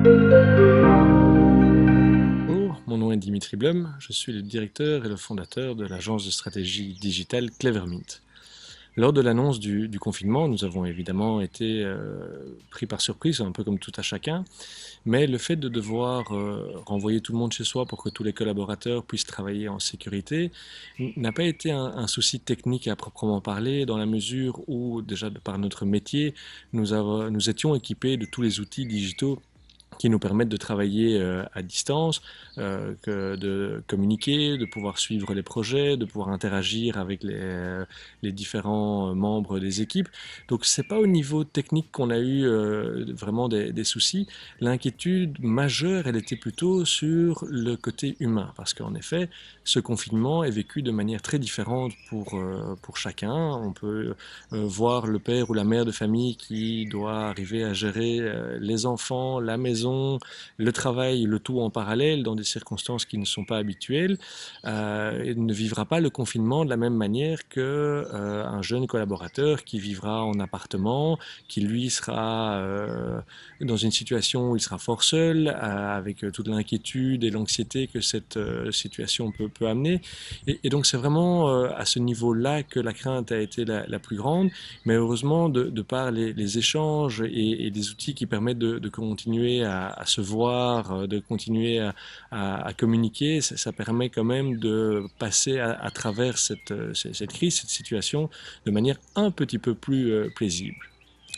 Bonjour, mon nom est Dimitri Blum, je suis le directeur et le fondateur de l'agence de stratégie digitale Clevermint. Lors de l'annonce du confinement, nous avons évidemment été pris par surprise, un peu comme tout à chacun, mais le fait de devoir renvoyer tout le monde chez soi pour que tous les collaborateurs puissent travailler en sécurité n'a pas été un souci technique à proprement parler, dans la mesure où, déjà de par notre métier, nous étions équipés de tous les outils digitaux qui nous permettent de travailler à distance, de communiquer, de pouvoir suivre les projets, de pouvoir interagir avec les différents membres des équipes. Donc c'est pas au niveau technique qu'on a eu vraiment des soucis. L'inquiétude majeure, elle était plutôt sur le côté humain, parce qu'en effet, ce confinement est vécu de manière très différente pour chacun. On peut voir le père ou la mère de famille qui doit arriver à gérer les enfants, la maison, le travail, le tout en parallèle dans des circonstances qui ne sont pas habituelles, et ne vivra pas le confinement de la même manière que un jeune collaborateur qui vivra en appartement, qui lui sera dans une situation où il sera fort seul, avec toute l'inquiétude et l'anxiété que cette situation peut amener. Et donc c'est vraiment à ce niveau-là que la crainte a été la plus grande, mais heureusement, de par les échanges et les outils qui permettent de continuer à se voir, de continuer à communiquer, ça permet quand même de passer à travers cette crise, cette situation, de manière un petit peu plus paisible.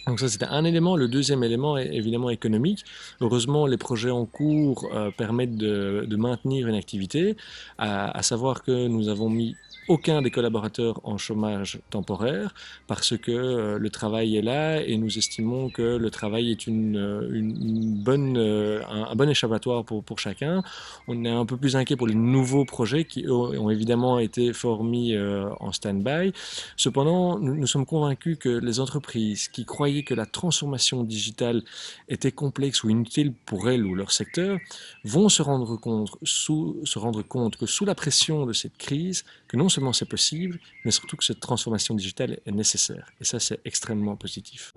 Donc ça, c'était un élément. Le deuxième élément est évidemment économique. Heureusement, les projets en cours permettent de maintenir une activité, à savoir que nous avons mis aucun des collaborateurs en chômage temporaire parce que le travail est là et nous estimons que le travail est une bonne, un bon échappatoire pour chacun. On est un peu plus inquiet pour les nouveaux projets qui ont évidemment été fort mis en stand-by. Cependant, nous sommes convaincus que les entreprises qui croyaient que la transformation digitale était complexe ou inutile pour elles ou leur secteur vont se rendre compte que sous la pression de cette crise, que non seulement c'est possible, mais surtout que cette transformation digitale est nécessaire. Et ça, c'est extrêmement positif.